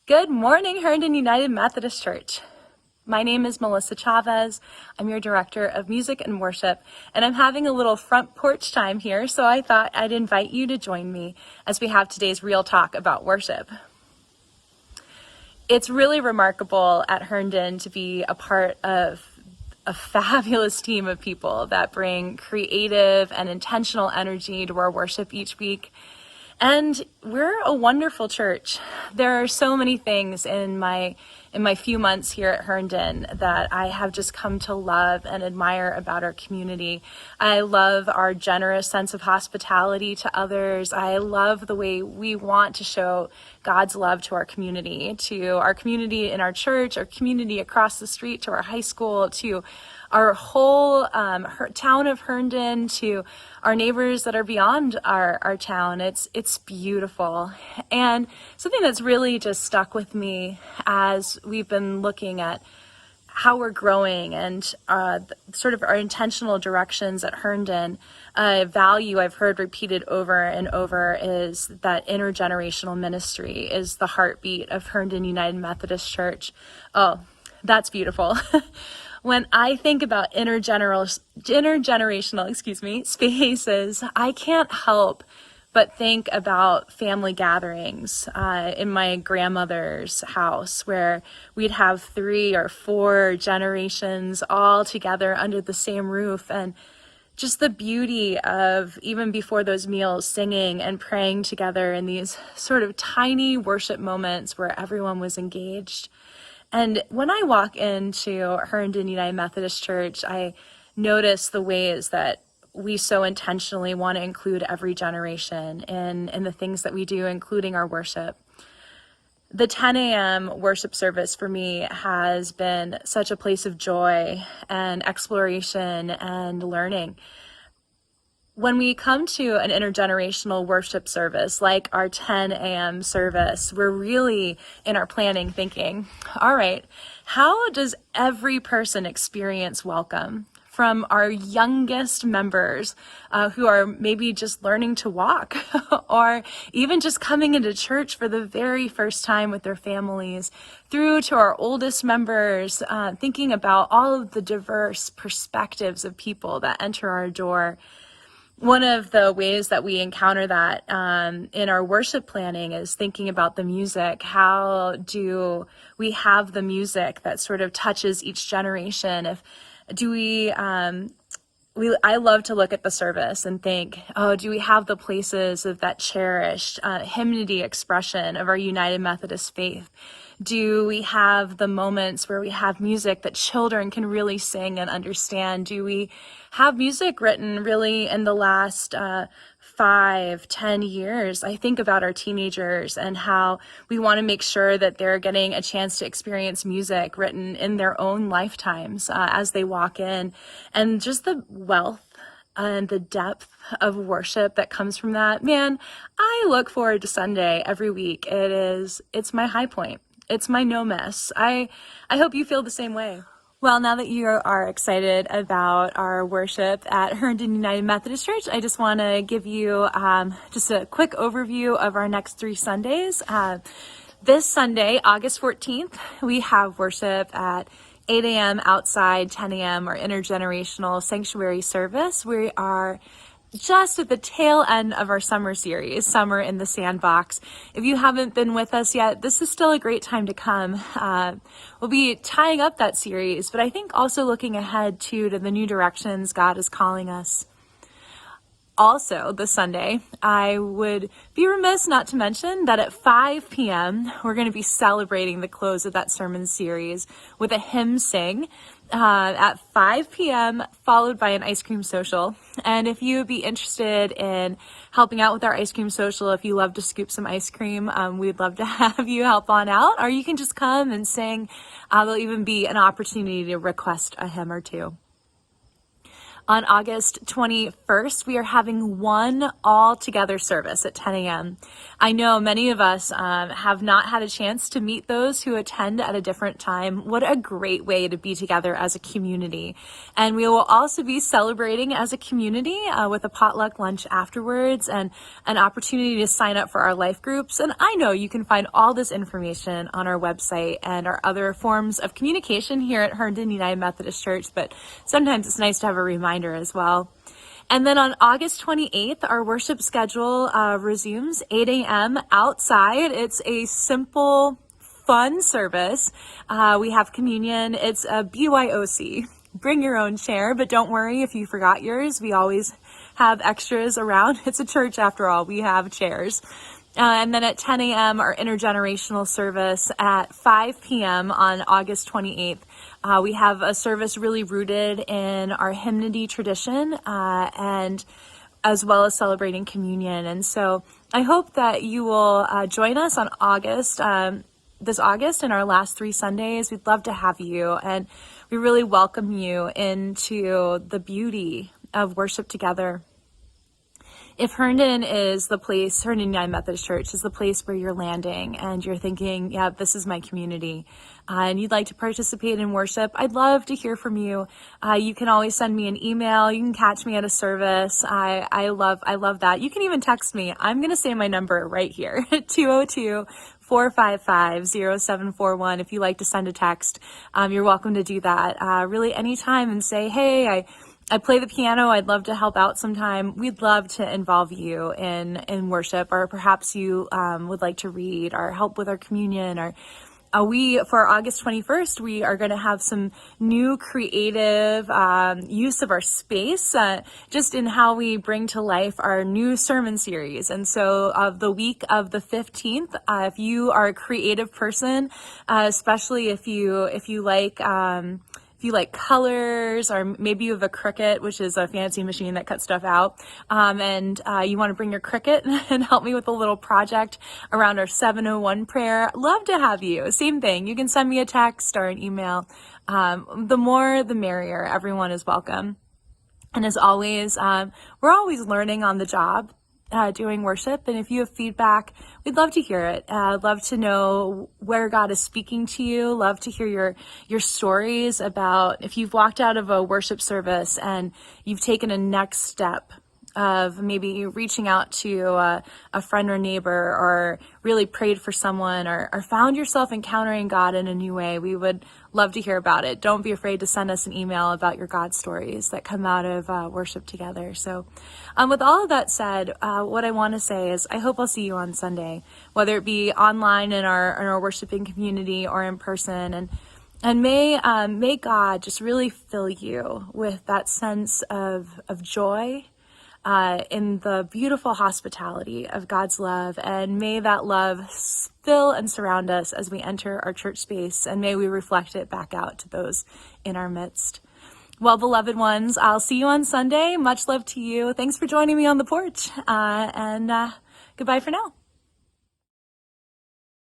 Good morning, Herndon United Methodist Church. My name is Melissa Chavez. I'm your Director of Music and Worship, and I'm having a little front porch time here, so I thought I'd invite you to join me as we have today's real talk about worship. It's really remarkable at Herndon to be a part of a fabulous team of people that bring creative and intentional energy to our worship each week. And we're a wonderful church. There are so many things in my few months here at Herndon that I have just come to love and admire about our community. I love our generous sense of hospitality to others. I love the way we want to show God's love to our community in our church, our community across the street, to our high school, to our whole town of Herndon, to our neighbors that are beyond our town. It's beautiful. And something that's really just stuck with me as we've been looking at how we're growing and sort of our intentional directions at Herndon, a value I've heard repeated over and over is that intergenerational ministry is the heartbeat of Herndon United Methodist Church. Oh, that's beautiful. When I think about intergenerational spaces, I can't help but think about family gatherings in my grandmother's house, where we'd have 3 or 4 generations all together under the same roof, and just the beauty of, even before those meals, singing and praying together in these sort of tiny worship moments where everyone was engaged. And when I walk into Herndon United Methodist Church, I notice the ways that we so intentionally want to include every generation in the things that we do, including our worship. The 10 a.m. worship service for me has been such a place of joy and exploration and learning. When we come to an intergenerational worship service like our 10 a.m. service, we're really in our planning thinking, all right, how does every person experience welcome? From our youngest members who are maybe just learning to walk or even just coming into church for the very first time with their families, through to our oldest members, thinking about all of the diverse perspectives of people that enter our door. One of the ways that we encounter that in our worship planning is thinking about the music. How do we have the music that sort of touches each generation? I love to look at the service and think, do we have the places of that cherished hymnody expression of our United Methodist faith? Do we have the moments where we have music that children can really sing and understand? Do we have music written really in the last 5-10 years? I think about our teenagers and how we want to make sure that they're getting a chance to experience music written in their own lifetimes as they walk in, and just the wealth and the depth of worship that comes from that. Man, I look forward to Sunday every week. It's my high point. It's my no mess. I hope you feel the same way. Well, now that you are excited about our worship at Herndon United Methodist Church, I just want to give you just a quick overview of our next 3 Sundays. This Sunday, August 14th, we have worship at 8 a.m. outside, 10 a.m. our intergenerational sanctuary service. We are just at the tail end of our summer series, Summer in the Sandbox. If you haven't been with us yet, this is still a great time to come. We'll be tying up that series, but I think also looking ahead to the new directions God is calling us. Also, this Sunday, I would be remiss not to mention that at 5 p.m., we're going to be celebrating the close of that sermon series with a hymn sing at 5 p.m., followed by an ice cream social. And if you would be interested in helping out with our ice cream social, if you love to scoop some ice cream, we'd love to have you help on out, or you can just come and sing. There'll even be an opportunity to request a hymn or two. On August 21st, we are having one all-together service at 10 a.m. I know many of us have not had a chance to meet those who attend at a different time. What a great way to be together as a community. And we will also be celebrating as a community with a potluck lunch afterwards and an opportunity to sign up for our life groups. And I know you can find all this information on our website and our other forms of communication here at Herndon United Methodist Church, but sometimes it's nice to have a reminder as well. And then on August 28th, our worship schedule resumes 8 a.m. outside. It's a simple, fun service. We have communion. It's a BYOC. Bring your own chair, but don't worry if you forgot yours. We always have extras around. It's a church after all. We have chairs. And then at 10 a.m., our intergenerational service. At 5 p.m. on August 28th, we have a service really rooted in our hymnody tradition and as well as celebrating communion. And so I hope that you will join us on this August and our last 3 Sundays. We'd love to have you, and we really welcome you into the beauty of worship together. If Herndon is the place, Herndon United Methodist Church is the place where you're landing and you're thinking, yeah, this is my community, and you'd like to participate in worship, I'd love to hear from you. You can always send me an email. You can catch me at a service. I love that. You can even text me. I'm going to say my number right here, 202-455-0741. If you like to send a text, you're welcome to do that really anytime and say, hey, I play the piano. I'd love to help out sometime. We'd love to involve you in worship, or perhaps you would like to read or help with our communion. Or for August 21st, we are going to have some new creative use of our space, just in how we bring to life our new sermon series. And so the week of the 15th, if you are a creative person, especially if you like colors, or maybe you have a Cricut, which is a fancy machine that cuts stuff out, and you want to bring your Cricut and help me with a little project around our 701 prayer, love to have you. Same thing. You can send me a text or an email. The more, the merrier. Everyone is welcome. And as always, we're always learning on the job. Doing worship, and if you have feedback, we'd love to hear it. Love to know where God is speaking to you. Love to hear your stories about if you've walked out of a worship service and you've taken a next step of maybe reaching out to a friend or neighbor, or really prayed for someone, or found yourself encountering God in a new way. We would love to hear about it. Don't be afraid to send us an email about your God stories that come out of worship together. So with all of that said, what I want to say is I hope I'll see you on Sunday, whether it be online in our worshiping community or in person. And may God just really fill you with that sense of joy, in the beautiful hospitality of God's love, and may that love fill and surround us as we enter our church space, and may we reflect it back out to those in our midst. Well, beloved ones, I'll see you on Sunday. Much love to you. Thanks for joining me on the porch, and goodbye for now.